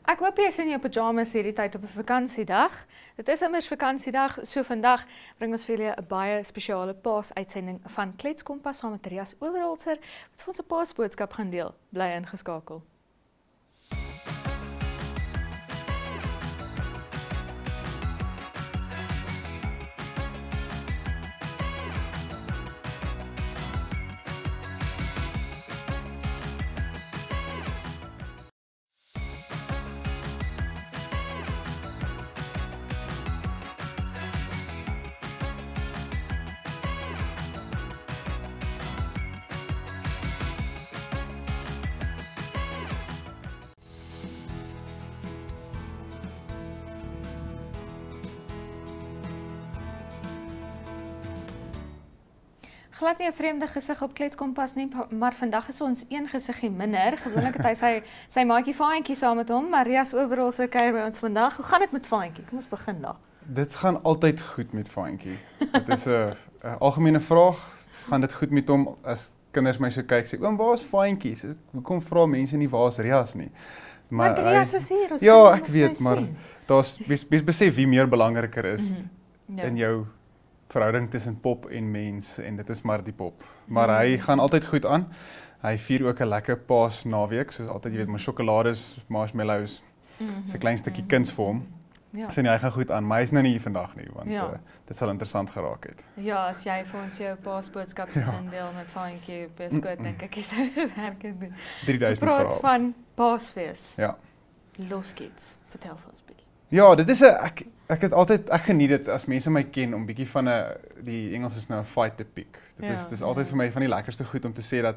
Ek hoop jy is in jou pyjamas hierdie tyd op 'n vakansiedag. Dit is immers vakansiedag, so vandag bring ons vir julle 'n baie spesiale paasuitsending van Kletskompas saam met Rias Oberholzer wat vir ons 'n paasboodskap gaan deel. Bly ingeskakel. Glad nie 'n vreemde gesig op Kletskompas nie, maar vandag is ons een gesiggie minder. Gewoonlik het hy sy maatjie Faantjie saam met hom, maar Rias Oberholzer kuier by ons vandag. Hoe gaan dit met Faantjie? Kom ons begin daar. Dit gaan altyd goed met Faantjie. Dit is 'n algemene vraag. Gaan dit goed met hom as kinders my so kyk sê, "Oom, waar is Faantjie?" So, hoekom vra mense nie waar is Rias nie? Maar Rias is hier, ons ja, kan ek weet, maar daar's besef wie meer belangriker is in jou verhouding tussen pop en mens, en dit is maar die pop. Maar hy gaan altyd goed aan. Hy vier ook 'n lekker paasnaweek, soos altyd, jy weet, maar sjokolades, marshmallows, is 'n klein stukkie kuns vir hom. Ja. Sê nie, hy gaan goed aan, maar hy is nou nie hier vandag nie, want dit sal interessant geraak het. Ja, as jy vir ons jou paasboodskap sit indeel met Faantjie beskoot, dink ek jy sou werk doen. 3000 praat vrae. van Paasfees. Ja. Los geht's. Vertel vir ons bietjie. Ja, dit is ek geniet dit as mense my ken om bietjie van die Engels is nou 'n fight to pick. Dit is altyd vir my van die lekkerste goed om te sê dat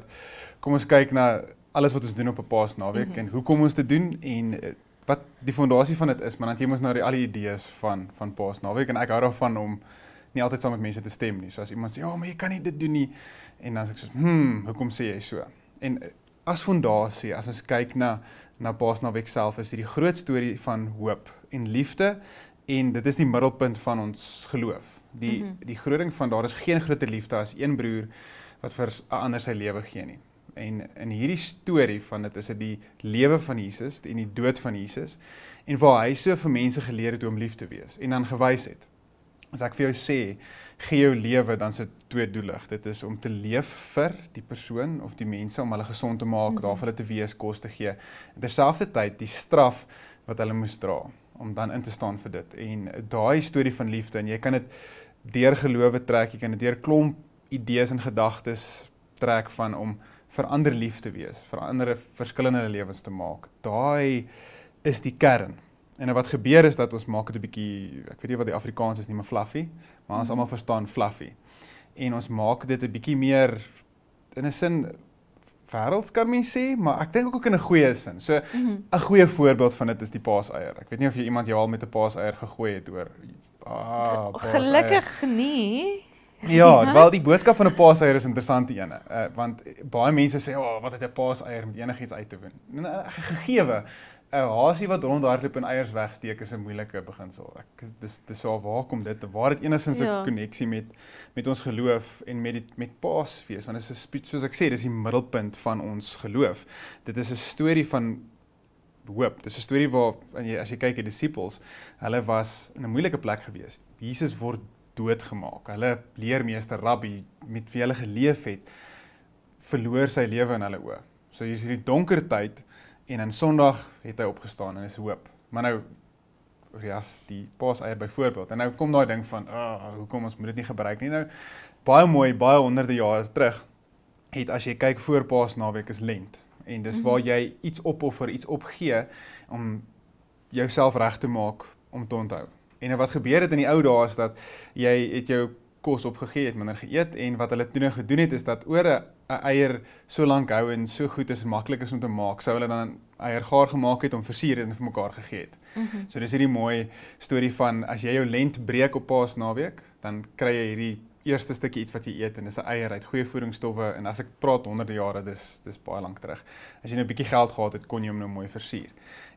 kom ons kyk na alles wat ons doen op 'n Paasnaweek en hoe kom ons dit doen en wat die fondasie van dit is, maar dan jy moet nou al die idees van Paasnaweek en ek hou daarvan om nie altyd saam met mense te stem nie. So as iemand sê, "Ja, maar jy kan nie dit doen nie." En dan sê ek so, hoekom sê jy so?" En as fondasie, as ons kyk na Paasnaweek self, is dit die groot storie van hoop en liefde en dit is die middelpunt van ons geloof. Die groot ding van daar is geen groter liefde as een broer wat vir 'n ander sy lewe gee nie. En in hierdie storie van dit is dit die lewe van Jesus en die dood van Jesus en waar hy so vir mense geleer het hoe om lief te wees en dan gewys het. As ek vir jou sê, gee jou lewe, dan is dit tweedoelig. Dit is om te leef vir die persoon of die mense, om hulle gesond te maak, daar vir hulle te wees, kos te gee. En terselfdertyd die straf wat hulle moes dra, om dan in te staan vir dit. En daai storie van liefde, en jy kan dit deur gelowe trek, jy kan dit deur klomp idees en gedagtes trek van om vir ander lief te wees, vir ander verskillende lewens te maak. Daai is die kern. En wat gebeur is dat ons maak dit 'n bietjie, ek weet nie wat die Afrikaans is nie, maar fluffy, maar ons almal verstaan fluffy. En ons maak dit 'n bietjie meer in 'n sin wêrelds kan mens sê, maar ek dink ook in 'n goeie sin. So 'n goeie voorbeeld van dit is die paaseier. Ek weet nie of jy iemand jou al met 'n paaseier gegooi het oor Gelukkig nie. Ja, wel die boodskap van 'n paaseier is interessant die ene, want baie mense sê, wat het 'n paaseier met enigiets uit te win? Gegeewe, 'n hasie wat rondhardloop en eiers wegsteek is 'n moeilike beginsel. Dis waar kom dit? Waar het enigstens 'n koneksie met ons geloof en met Paasfees? Want dit is soos ek sê, dis die middelpunt van ons geloof. Dit is 'n storie van hoop. Dis 'n storie waar as jy kyk die disippels, hulle was in 'n moeilike plek gewees. Jesus word doodgemaak. Hulle leermeester Rabbi met wie hulle geleef het, verloor sy lewe in hulle oë. So hier is hierdie donker tyd en in Sondag het hy opgestaan en is hoop. Maar nou die paaseier byvoorbeeld. En nou kom daai ding van, hoekom ons moet dit nie gebruik nie. Nou baie mooi, baie honderde jare terug het as jy kyk voor Paasnaweek is Lent. En dis waar jy iets opoffer, iets opgee om jouself reg te maak om te onthou. En wat gebeur het in die ou dae is dat jy het jou kos opgegee, het minder geëet en wat hulle toe gedoen het is dat oor 'n eier so lank hou en so goed is en maklik is om te maak, sou hulle dan eier gaar gemaak het om versier en vir mekaar gegee het. So dis hierdie mooi storie van as jy jou lent breek op Paasnaweek, dan kry jy hierdie eerste stukkie iets wat jy eet en dis 'n eier uit goeie voedingsstowwe en as ek praat honderde jare, dis baie lank terug. As jy nou 'n bietjie geld gehad het, kon jy hom nou mooi versier.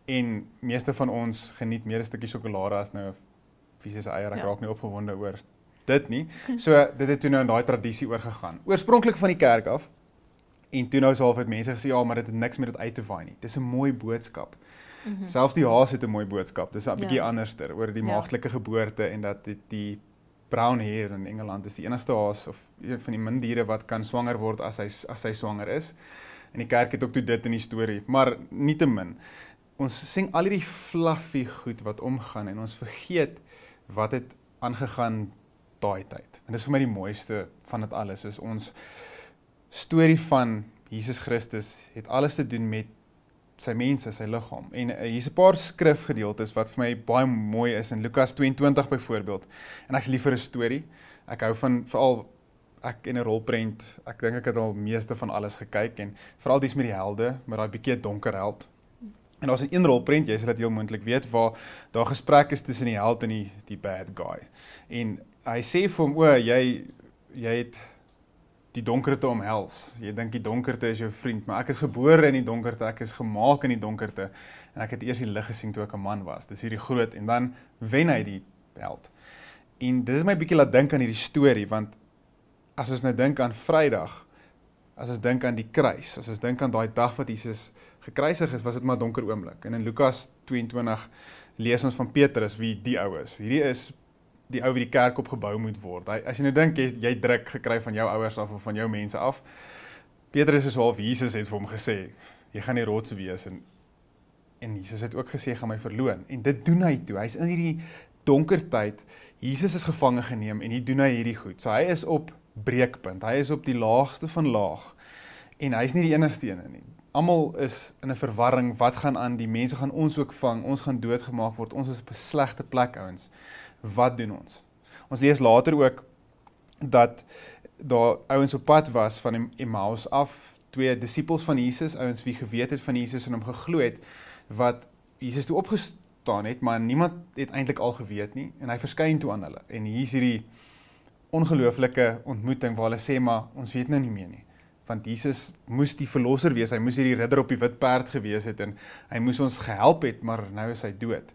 En meeste van ons geniet meer 'n stukkie sjokolade as nou 'n fisiese eier. Ek raak nie opgewonde oor dit nie. So dit het toe nou in daai tradisie oorgegaan. Oorspronklik van die kerk af. En toe nou is half het mense gesê, ja, maar dit het niks met dit uit te waai nie. Dis 'n mooi boodskap. Selfs die haas het 'n mooi boodskap. Dis 'n bietjie Ja. anderster oor die Ja. maagdelike geboorte en dat die brown hare in Engeland is die enigste haas of een van die min diere wat kan swanger word as hy swanger is. En die kerk het ook toe dit in die storie, maar nietemin. Ons sien al hierdie fluffy goed wat omgaan en ons vergeet wat het aangegaan daai tyd. En dis vir my die mooiste van dit alles, is ons storie van Jesus Christus het alles te doen met sy mense, sy liggaam. En hier's 'n paar skrifgedeeltes wat vir my baie mooi is in Lukas 22 byvoorbeeld. En ek's lief vir 'n storie. Ek hou van veral ek en 'n rolprent. Ek dink ek het al meeste van alles gekyk en veral dis met die helde, met daai bietjie donker held. En daar's 'n een rolprent, jy sal dit heel moontlik weet, waar daar gesprek is tussen die held en die bad guy. En hy sê vir hom, jy het die donkerte omhels. Jy dink die donkerte is jou vriend, maar ek is gebore in die donkerte, ek is gemaak in die donkerte, en ek het eers die lig gesien toe ek 'n man was. Dis hierdie groot, en dan wen hy die held. En dit het my bietjie laat dink aan hierdie storie, want as ons nou dink aan Vrydag, as ons dink aan die kruis, as ons dink aan daai dag wat Jesus gekruisig is, was dit maar 'n donker oomblik. En in Lukas 22 lees ons van Petrus, wie die ou is. Hierdie is die ou wie die kerk opgebou moet word. As jy nou dink, jy druk gekry van jou ouers af of van jou mense af, Petrus is half Jesus het vir hom gesê, jy gaan die rots wees, en Jesus het ook gesê, gaan my verloon, en dit doen hy toe, hy is in hierdie donker tyd, Jesus is gevange geneem, en hier doen hy hierdie goed, so hy is op breekpunt, hy is op die laagste van laag, en hy is nie die enigste ene nie, almal is in 'n verwarring, wat gaan aan, die mense gaan ons ook vang, ons gaan doodgemaak word, ons is op 'n slegte plek, ouens. Wat doen ons? Ons lees later ook dat daar ouens op pad was van Emmaus af, 2 disippels van Jesus, ouens wie geweet het van Jesus en hom geglo het, wat Jesus toe opgestaan het, maar niemand het eintlik al geweet nie, en hy verskyn toe aan hulle, en hier is hierdie ongelooflike ontmoeting, waar hulle sê, maar ons weet nou nie meer nie, want Jesus moes die verlosser wees, hy moes hierdie ridder op die wit perd gewees het, en hy moes ons gehelp het, maar nou is hy dood.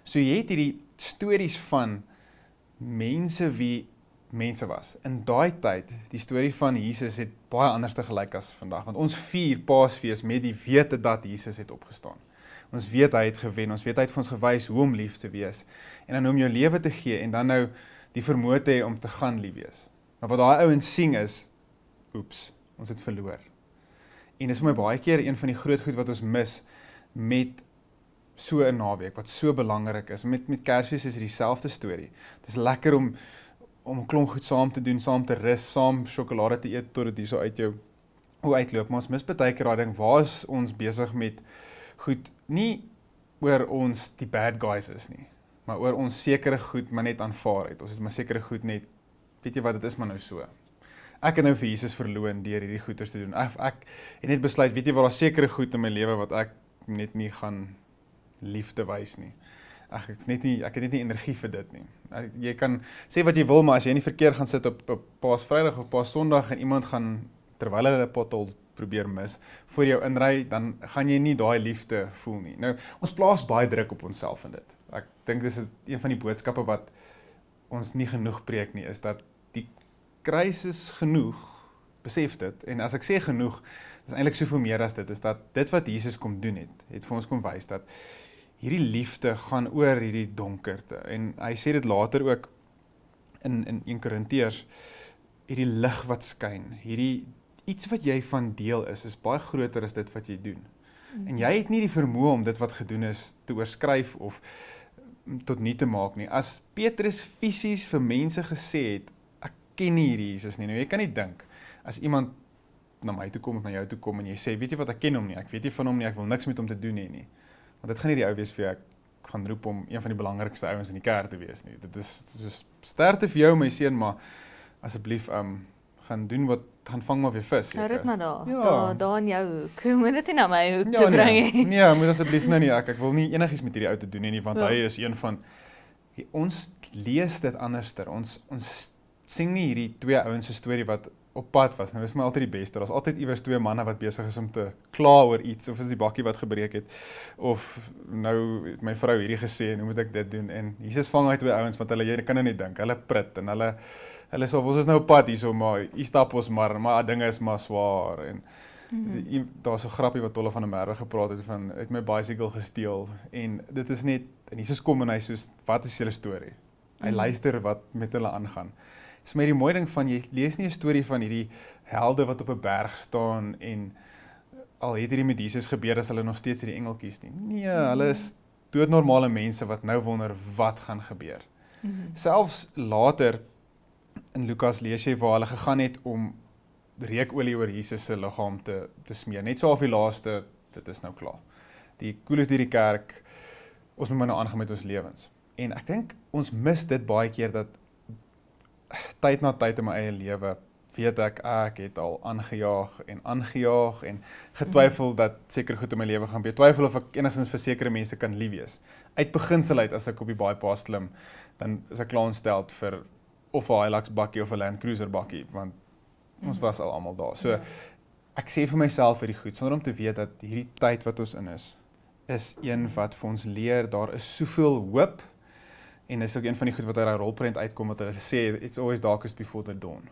So jy het hierdie stories van mense wie mense was. In daai tyd, die storie van Jesus het baie anders te gelyk as vandag, want ons vier Paasfees met die wete dat Jesus het opgestaan. Ons weet hy het gewen, ons weet hy het vir ons gewys hoe om lief te wees, en dan om jou lewe te gee, en dan nou die vermoë te hê om te gaan lief wees. Maar wat daai ouens sien is, oeps, ons het verloor. En dis vir my baie keer een van die groot goed wat ons mis met so 'n naweek, wat so belangrik is. Met Kersfees is dit dieselfde storie. Dit is lekker om 'n klomp goed saam te doen, saam te rus, saam sjokolade te eet, tot dit hier so uit jou uitloop. Maar ons mis baie keer daai ding, waar is ons besig met goed, nie oor ons die bad guys is nie, maar oor ons sekere goed maar net aanvaar het. Ons het maar sekere goed net, weet jy wat, dit is maar nou so. Ek het nou vir Jesus verloon deur hierdie goeders te doen. Ek het net besluit, weet jy wat, daar sekere goed in my lewe wat ek net nie gaan liefde wys nie. Ek het net nie energie vir dit nie. Jy kan sê wat jy wil, maar as jy in die verkeer gaan sit op Paasvrydag of Paassondag en iemand gaan, terwyl hulle 'n pothol probeer mis, voor jou inry, dan gaan jy nie daai liefde voel nie. Nou, ons plaas baie druk op onsself in dit. Ek dink dis een van die boodskappe wat ons nie genoeg preek nie, is dat die kruis is genoeg, besef dit, en as ek sê genoeg, is eintlik soveel meer as dit, is dat dit wat Jesus kom doen het vir ons kom wys, dat hierdie liefde gaan oor hierdie donkerte, en hy sê dit later ook in 1 Korintiërs, hierdie lig wat skyn, hierdie iets wat jy van deel is baie groter as dit wat jy doen. En jy het nie die vermoë om dit wat gedoen is te oorskryf of tot nie te maak nie. As Petrus fisies vir mense gesê het, ek ken nie hierdie Jesus nie, nou jy kan nie dink, as iemand na my toe kom of na jou toe kom en jy sê, weet jy wat, ek ken hom nie, ek weet nie van hom nie, ek wil niks met hom te doen nie. Want dit gaan nie die ou wees vir jou, ek gaan roep om een van die belangrikste ouens in die kerk te wees nie. Dit is soos sterkte vir jou, my seun, maar asseblief gaan doen wat, gaan vang maar weer vis. Hou dit maar daar, Ja. daar in jou hoek. Jy moet dit nie na my hoek Ja, toe bring nie. Nee, moet asseblief nou nie, ek wil nie enigiets met hierdie ou te doen nie, want hy is een van, ons lees dit anderster, ons sing nie hierdie 2 ouens se storie wat op pad was, nou is my altyd die beste, daar's altyd iewers 2 manne wat besig is om te kla oor iets, of is die bakkie wat gebreek het, of nou het my vrou hierdie gesê, en hoe moet ek dit doen, en Jesus vang uit 2 ouens, want hulle, jy kan nou nie dink, hulle prit, en hulle sê, ons is nou op pad hierso, maar hier stap ons maar dinge is maar swaar, en Daar's so 'n grappie wat Tolle van der Merwe gepraat het van uit my bicycle gesteel en dit is net en Jesus kom en hy soos wat is julle storie? Hy luister wat met hulle aangaan. Dis my die mooi ding van jy lees nie 'n storie van hierdie helde wat op 'n berg staan en al het hierdie met Jesus gebeur as hulle nog steeds hierdie engeltjies nie. Nee, hulle is doodnormale mense wat nou wonder wat gaan gebeur. Selfs later in Lukas lees jy waar hulle gegaan het om reukolie oor Jesus se liggaam te smeer. Net so af die laaste, dit is nou klaar. Die koel is deur die kerk, ons moet maar nou aangaan met ons lewens. En ek dink ons mis dit baie keer dat tyd na tyd in my eie lewe weet ek het al aangejaag en getwyfel dat seker goed in my lewe gaan gebeur. Twyfel of ek enigstens vir sekere mense kan lief wees. Uit beginsel uit as ek op die bypass klim, dan is ek klaar ontsteld vir of 'n Hilux bakkie of 'n Land Cruiser bakkie, want ons was al almal daar. So ek sê vir myself vir die goed sonder om te weet dat hierdie tyd wat ons in is een wat vir ons leer daar is soveel hoop. En dis ook een van die goed wat uit daai rolprent uitkom wat hulle sê it's always darkest before the dawn.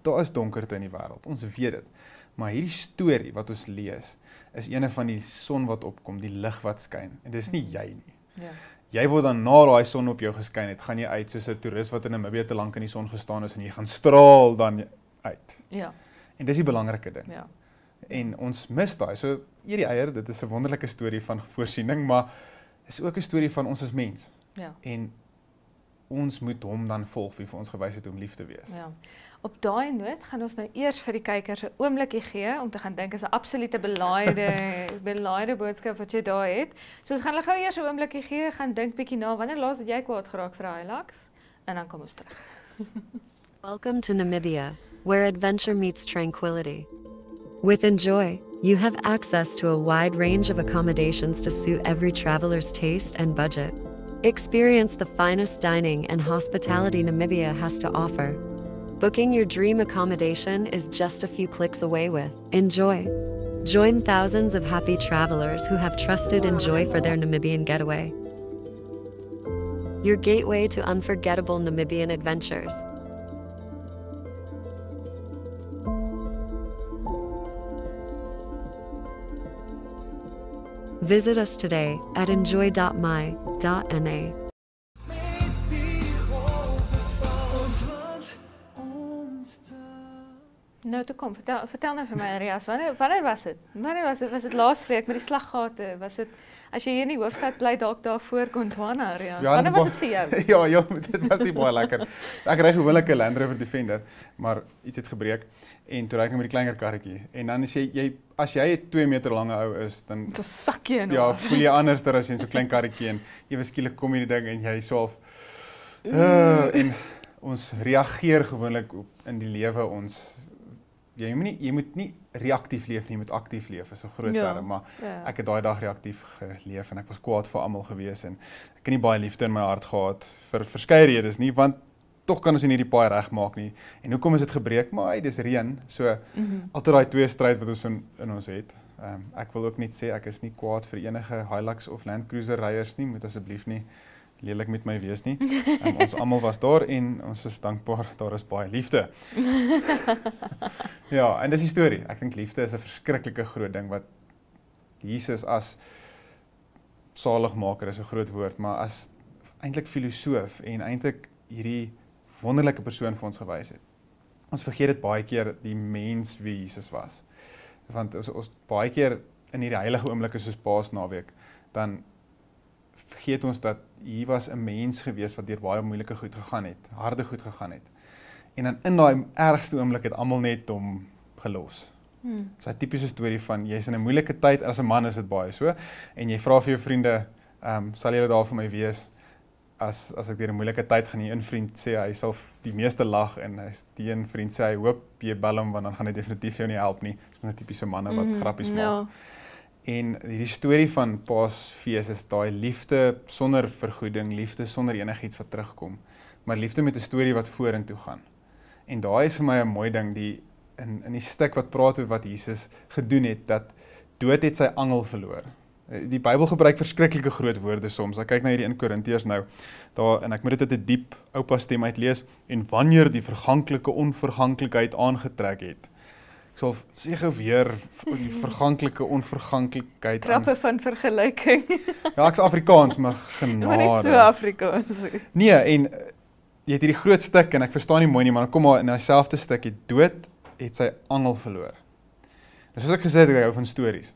Daar is donkerte in die wêreld. Ons weet dit. Maar hierdie storie wat ons lees is een van die son wat opkom, die lig wat skyn. En dis nie jy nie. Ja. Jy word dan na daai son op jou geskyn het, gaan jy uit soos 'n toerist wat in Namibië te lank in die son gestaan is en jy gaan straal dan uit. Ja. En dis die belangrike ding. Ja. En ons mis daai. So hierdie eier, dit is 'n wonderlike storie van voorsiening, maar is ook 'n storie van ons as mens. Ja. En ons moet hom dan volg wie vir ons gewys het om lief te wees. Ja. Op daai noot gaan ons nou eers vir die kykers 'n oombliekie gee om te gaan dink is 'n absolute belaaide boodskap wat jy daar het. So ons gaan hulle gou eers 'n oombliekie gee, gaan dink bietjie na wanneer laas het jy kwaad geraak vir 'n Hilux en dan kom ons terug. Welcome to Namibia, where adventure meets tranquility. With Enjoy, you have access to a wide range of accommodations to suit every traveler's taste and budget. Experience the finest dining and hospitality Namibia has to offer. Booking your dream accommodation is just a few clicks away with Enjoy. Join thousands of happy travelers who have trusted Enjoy for their Namibian getaway. Your gateway to unforgettable Namibian adventures. Visit us today at enjoy.my.na. Nou toe kom, vertel nou vir my Arias, wanneer was dit? Was dit laasweek met die slaggate? Was dit as jy hier in die hoofstad bly dalk daar voor Gondwana Arias? Ja, wanneer was dit vir jou? Ja, dit was nie baie lekker. Ek ry gewoonlik 'n Land Rover Defender, maar iets het gebreek en toe ry ek met die kleiner karretjie. En dan as jy 2 meter lange ou is, dan sak jy ja, voel jy anders as jy in so 'n klein karretjie en ewe skielik kom jy die ding en jy swaalf. En ons reageer gewoonlik in die lewe jy moet nie reaktief leef nie, jy moet aktief leef, is 'n groot term, maar ek het daai dag reaktief geleef en ek was kwaad vir almal gewees en ek het nie baie liefde in my hart gehad vir verskeie redes nie, want tog kan ons nie die paai regmaak nie. En hoekom is dit gebreek? Maar dis reën, so altyd daai twee stryd wat ons in ons het. Ek wil ook net sê ek is nie kwaad vir enige Hilux of Land Cruiser ryers nie, moet asseblief nie lelik met my wees nie. Ons almal was daar en ons is dankbaar, daar is baie liefde. Ja, en dis die storie. Ek dink liefde is 'n verskriklike groot ding wat Jesus as saligmaker is 'n groot woord, maar as eintlik filosoof en eintlik hierdie wonderlike persoon vir ons gewys het. Ons vergeet dit baie keer die mens wie Jesus was. Want ons baie keer in hierdie heilige oomblikke soos Paasnaweek, dan vergeet ons dat hier was 'n mens gewees wat deur baie moeilike goed gegaan het, harde goed gegaan het. En dan in daai ergste oomblik het almal net hom gelos. Dis 'n tipiese storie van jy's in 'n moeilike tyd, as 'n man is dit baie so, en jy vra vir jou vriende, sal julle daar vir my wees as ek deur 'n moeilike tyd gaan, een vriend sê hy sal die meeste lag en die een vriend sê hy hoop jy bel hom want dan gaan hy definitief jou nie help nie. Dis 'n tipiese manne wat grappies maak. Ja. En hierdie storie van Paasfees is daai liefde sonder vergoeding, liefde sonder enigiets wat terugkom, maar liefde met 'n storie wat vorentoe gaan. En daai is vir my 'n mooi ding, in die stuk wat praat oor wat Jesus gedoen het, dat dood het sy angel verloor. Die Bybel gebruik verskriklike groot woorde soms. Ek kyk na hierdie in Korintiërs nou, daar en ek moet dit 'n diep oupa stem uitlees, en wanneer die verganklike onverganklikheid aangetrek het, ek sal sê gou weer die verganklike onverganklikheid Trappe van vergelyking. Ja, ek's Afrikaans, maar genade. Maar nie so Afrikaans. Nee, en jy het hierdie groot stuk en ek verstaan nie mooi nie, maar dan kom maar in dieselfde stuk, dood het sy angel verloor. Nou soos ek gesê het, ek hou van stories.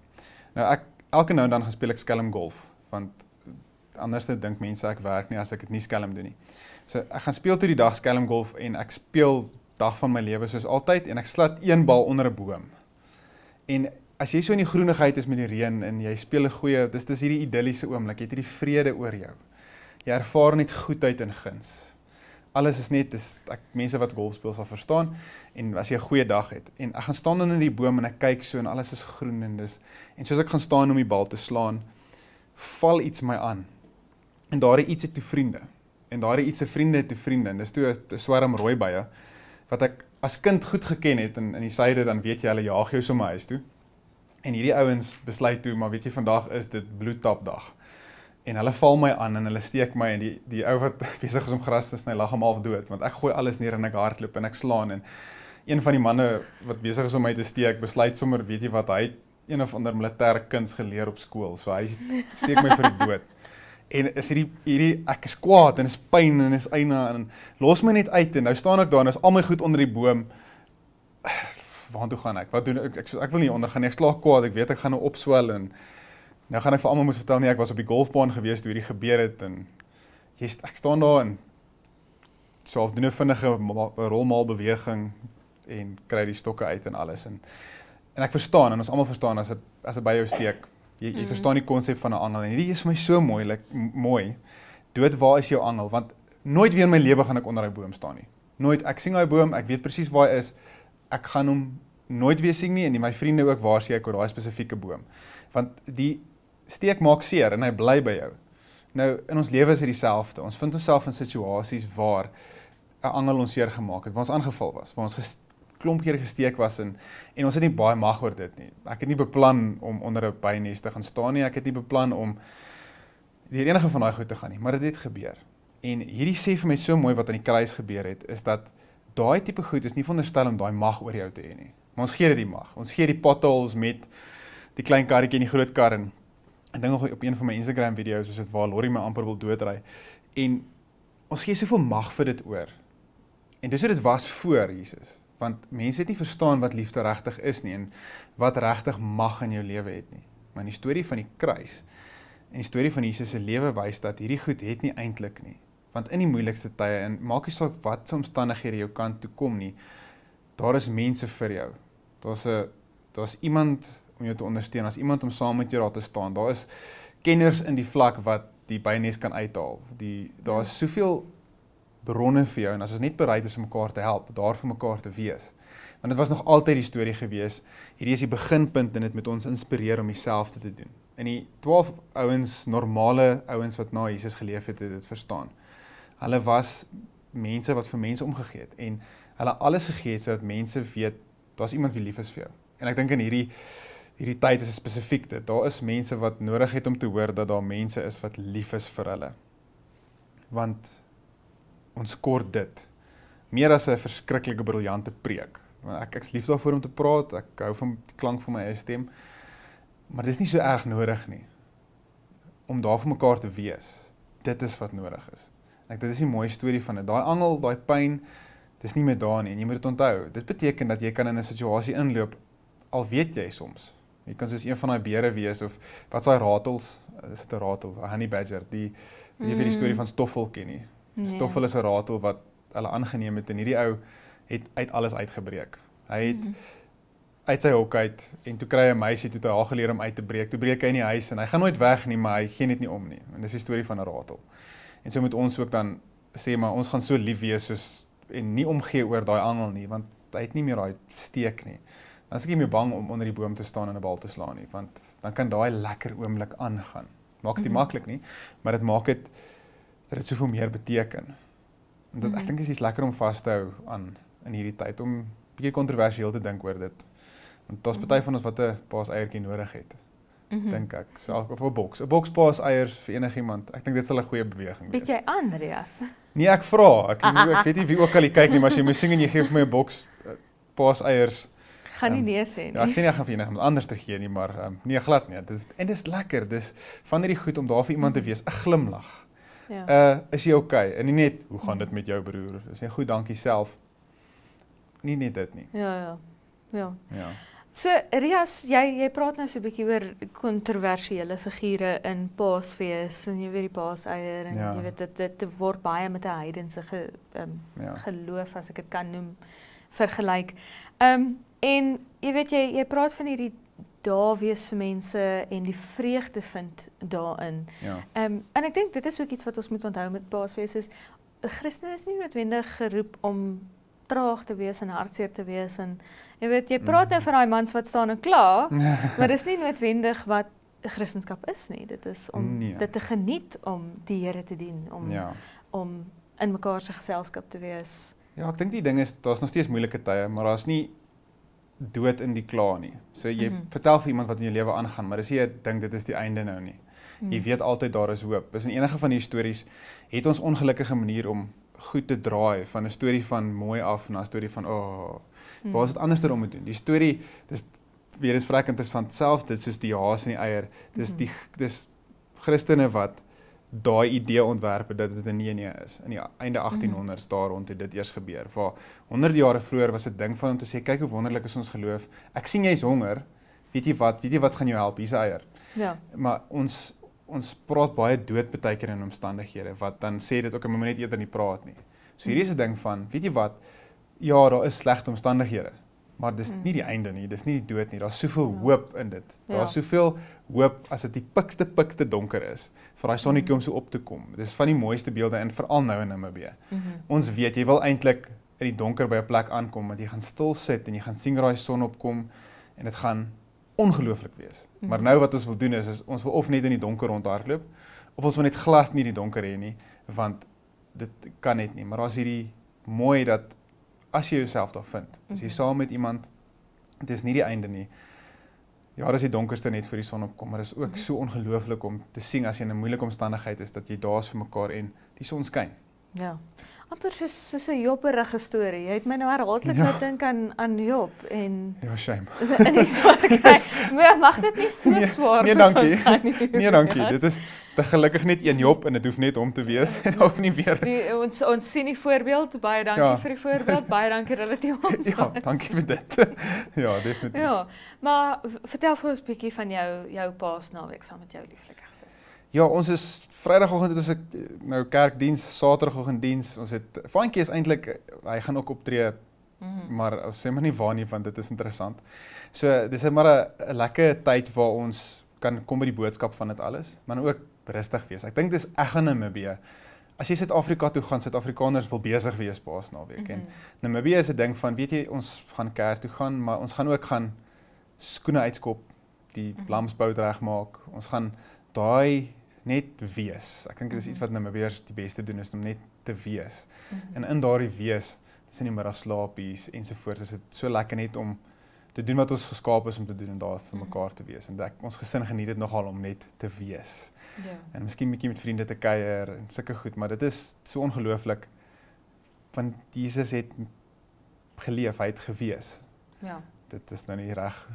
Nou elke nou en dan gaan speel ek skelm golf, want anders dink mense ek werk nie as ek dit nie skelm doen nie. So ek gaan speel toe die dag skelm golf en ek speel dag van my lewe soos altyd en ek slat een bal onder 'n boom. En as jy so in die groenigheid is met die reën en jy speel 'n goeie, dis hierdie idilliese oomblik, jy het hierdie vrede oor jou. Jy ervaar net goedheid en guns. Alles is net, mense wat golf speel sal verstaan, en as jy 'n goeie dag het, en ek gaan staan onder die boom en ek kyk so en alles is groen en soos ek gaan staan om die bal te slaan, val iets my aan. En daar iets het toe vriende. En daar iets se vriende het toe vriende. En dis toe 'n swerm rooi bye wat ek as kind goed geken het in die suide, dan weet jy hulle jaag jou sommer huis toe. En hierdie ouens besluit toe, maar weet jy, vandag is dit bloedtapdag. En hulle val my aan en hulle steek my en die ou wat besig is om gras te sny, lag hom half dood, want ek gooi alles neer en ek hardloop en ek slaan en een van die manne wat besig is om my te steek, besluit sommer, weet jy wat, hy het een of ander militêre kuns geleer op skool, so hy steek my vir die dood. En is hierdie ek is kwaad en is pyn en is eina en los my net uit en nou staan ek daar en is al my goed onder die boom. Waartoe gaan ek? Wat doen ek wil nie ondergaan nie. Ek slaag kwaad. Ek weet ek gaan nou opswel en nou gaan ek vir almal moet vertel nie ek was op die golfbaan gewees toe hierdie gebeur het en ek staan daar en so half doen 'n vinnige rolmaal beweging en kry die stokke uit en alles en ek verstaan en ons almal verstaan as 'n by jou steek. Jy verstaan die konsep van 'n angel en hierdie is vir my so mooi. Dood, waar is jou angel? Want nooit weer in my lewe gaan ek onder daai boom staan nie. Nooit. Ek sien daai boom, ek weet presies waar hy is. Ek gaan hom nooit weer sien nie en my vriende ook waar sien ek oor daai spesifieke boom. Want die steek maak seer en hy bly by jou. Nou in ons lewe is dit dieselfde. Ons vind onsself in situasies waar 'n angel ons seer gemaak het, waar ons aangeval was, waar ons klomp keer gesteek was en ons het nie baie mag oor dit nie. Ek het nie beplan om onder 'n bynes te gaan staan nie. Ek het nie beplan om deur enige van daai goed te gaan nie, maar dit het gebeur. En hierdie sê vir my so mooi wat aan die kruis gebeur het, is dat daai tipe goed is nie veronderstel om daai mag oor jou te hê nie. Maar ons gee dit die mag. Ons gee die potholes met die klein karretjie en die groot kar en ek dink nog op een van my Instagram video's is dit waar Lorrie my amper wil doodry. En ons gee soveel mag vir dit oor. En dis hoe dit was voor Jesus. Want mense het nie verstaan wat liefde regtig is nie en wat regtig mag in jou lewe het nie. Maar in die storie van die kruis en die storie van Jesus se lewe wys dat hierdie goed het nie eintlik nie. Want in die moeilikste tye en maak nie saak wat se omstandighede jou kant toe kom nie, daar is mense vir jou. Daar's iemand om jou te ondersteun, daar's iemand om saam met jou daar te staan. Daar is kenners in die vlak wat die bynes kan uithaal. Daar is soveel bronne vir jou en as ons net bereid is om mekaar te help, daar vir mekaar te wees. Want dit was nog altyd die storie gewees. Hierdie is die beginpunt en dit met ons inspireer om dieselfde te doen. En die 12 ouens, normale ouens wat na Jesus geleef het dit verstaan. Hulle was mense wat vir mense omgegee het en hulle alles gegee het sodat mense weet daar's iemand wie lief is vir jou. En ek dink in hierdie tyd is spesifiek dit. Daar is mense wat nodig het om te hoor dat daar mense is wat lief is vir hulle. Want ons kort dit. Meer as 'n verskriklike briljante preek. Ek's lief daarvoor om te praat, ek hou van die klank van my eie stem, maar dit is nie so erg nodig nie. Om daar vir mekaar te wees, dit is wat nodig is. Dit is die mooie storie van dit. Daai angel, daai pyn, dis nie meer daar nie en jy moet dit onthou. Dit beteken dat jy kan in 'n situasie inloop, al weet jy soms. Jy kan soos een van daai beere wees of wat's daai ratels? Is dit 'n ratel? 'n Honey badger, jy weet die storie van Stoffel ken nie. Stoffel is 'n ratel wat hulle aangeneem het en hierdie ou het uit alles uitgebreek. Hy het uit sy hok uit en toe kry hy 'n meisie toe hy haar geleer om uit te breek. Toe breek hy in die huis en hy gaan nooit weg nie, maar hy gee net nie om nie. En dis die storie van 'n ratel. En so moet ons ook dan sê maar ons gaan so lief wees soos en nie omgee oor daai angel nie, want hy het nie meer daai steek nie. Dan is ek nie meer bang om onder die boom te staan en 'n bal te slaan nie, want dan kan daai lekker oomblik aangaan. Maak dit nie maklik nie, maar dit maak dit dat dit soveel meer beteken. En ek dink dit is lekker om vas te hou aan in hierdie tyd om bietjie kontroversieel te dink oor dit. Want daar's party van ons wat 'n paaseiertjie nodig het. Dink ek. So of 'n boks paaseiers vir enigiemand. Ek dink dit sal 'n goeie beweging wees. Weet jy Andreas? Nee, ek vra. Ek weet nie wie ook al kyk nie, maar as jy moet sing en jy gee vir my 'n boks paaseiers. Gaan nie nee sê nie. Ja, ek sê nie ek gaan vir iemand anders te gee nie, maar nee, glad nie. En dis lekker, dis van hierdie goed om daar vir iemand te wees, 'n glimlag. Ja. Is jy okay? En nie net, hoe gaan dit met jou broer? Is jy goed, dankie self. Nie net dit nie. Ja. Ja. So, Rias, jy praat nou so 'n bietjie oor kontroversiële figure in Paasfees en jy weet die paaseier en jy weet dit word baie met 'n heidense geloof, as ek dit kan noem, vergelyk. En jy weet jy praat van hierdie daar wees vir mense en die vreugde vind daarin. Ja. En ek dink dit is ook iets wat ons moet onthou met Paasfees is, Christen is nie noodwendig geroep om traag te wees en hartseer te wees en jy weet, jy praat nou van daai mans wat staan en kla, maar dis nie noodwendig wat Christendom is nie. Dit is om dit te geniet om die Here te dien, om in mekaar se geselskap te wees. Ja, ek dink die ding is, daar's nog steeds moeilike tye, maar daar's nie dood in die kla nie. So jy vertel vir iemand wat in jou lewe aangaan, maar as jy dink dit is die einde nou nie. Jy weet altyd daar is hoop. Dis in enige van die stories het ons ongelukkige manier om goed te draai van 'n storie van mooi af na 'n storie van waar is dit anders om moet doen. Die storie dis weer is vrek interessant selfs dit soos die haas en die eier. Dis Christene wat daai idee ontwerp dat dit 'n nee is. In die einde 1800s daar rond het dit eers gebeur. Waar 100 jare vroeër was 'n ding van om te sê kyk hoe wonderlik is ons geloof. Ek sien jy's honger. Weet jy wat gaan jou help? Hier's 'n eier. Ja. Maar ons praat baie dood baie keer in omstandighede wat dan sê dit ook om net eerder nie praat nie. So hierdie is 'n ding van, weet jy wat? Ja, daar is slegte omstandighede, maar dis nie die einde nie, dis nie die dood nie. Daar's soveel hoop in dit. Daar's soveel hoop as dit die pikste donker is vir daai sonnetjie om so op te kom. Dis van die mooiste beelde en veral nou in Namibië. Ons weet jy wil eintlik in die donker by 'n plek aankom want jy gaan stil sit en jy gaan sien daai son opkom en dit gaan ongelooflik wees. Maar nou wat ons wil doen is ons wil of net in die donker rondhardloop of ons wil net glad nie die donker hê nie want dit kan net nie. Maar daar's hierdie mooi dat as jy jouself daar vind, as jy saam met iemand, dit is nie die einde nie. Ja, dis die donkerste net voor die son opkom, maar dit is ook so ongelooflik om te sien as jy in 'n moeilike omstandigheid is dat jy daar is vir mekaar en die son skyn. Ja. Amper soos 'n Jobberige storie. Jy het my nou herhaaldelik laat dink aan Job en ja, shame. In die swaar kry. Maar mag dit nie so swaar nee, dankie. Nee, dankie. Dit is te gelukkig net een Job en dit hoef net om te wees en hoef nie weer. Ons sien die voorbeeld. Baie dankie vir die voorbeeld. Baie dankie dat dit ons. Ja, dankie vir dit. Ja, definitief. Ja, maar vertel vir ons 'n bietjie van jou Paasnaweek saam met jou lieflike gesin. Ja, ons is Vrydagoggend het ons nou kerkdiens, Saterdagoggenddiens. Ons het Vaantjie is eintlik hy gaan ook optree, maar sê maar nie waar nie want dit is interessant. So dis maar 'n lekker tyd waar ons kan kom by die boodskap van dit alles, maar ook rustig wees. Ek dink dis ek gaan Namibië. As jy Suid-Afrika toe gaan, Suid-Afrikaners wil besig wees Paasnaweek en Namibië is 'n ding van weet jy ons gaan kerk toe gaan, maar ons gaan ook skoene uitskop, die lamsbout regmaak. Ons gaan daai net wees. Ek dink dit is iets wat Namibiërs die beste doen is om net te wees. En in daardie wees, dis in die middagslaapies ensovoorts, is dit so lekker net om te doen wat ons geskaap is om te doen en daar vir mekaar te wees. En ons gesin geniet dit nogal om net te wees. Ja. En miskien 'n bietjie met vriende te kuier en sulke goed, maar dit is so ongelooflik want Jesus het geleef, hy het gewees. Ja. Dit is nou nie reg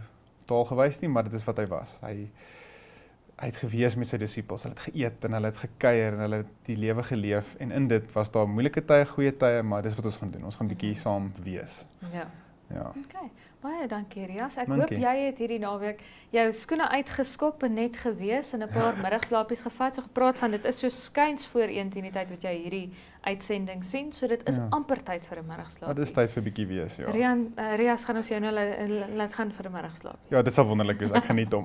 taal gewys nie, maar dit is wat hy was. Hy het gewees met sy disippels, hulle het geëet en hulle het gekuier en hulle het die lewe geleef en in dit was daar moeilike tye, goeie tye, maar dis wat ons gaan doen. Ons gaan bietjie saam wees. Ja. Ja. Okay. Baie dankie Rias. Ek hoop jy het hierdie naweek jou skoene uitgeskop en net gewees en 'n paar middagslaapies gevat. So gepraat van dit is so skuins voor 1 teen die tyd wat jy hierdie uitsending sien, so dit is amper tyd vir 'n middagslaap. Ja, dis tyd vir 'n bietjie wees, ja. Rias gaan ons jou nou laat gaan vir 'n middagslaap. Ja, dit sal wonderlik wees. Ek geniet hom.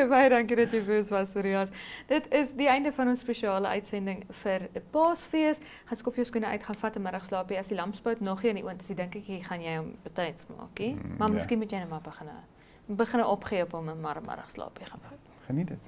Baie dankie dat jy vir ons was, Rias. Dit is die einde van ons spesiale uitsending vir Paasfees. Gaan skop jou skoene uit, gaan vat 'n middagslaapie. As die lamsbout nog nie in die oond is, dink ek gaan jy hom betyds maak, hè? Maar miskien moet jy net maar begin opgee op hom en maar 'n middagslaapie gaan vat. Geniet dit.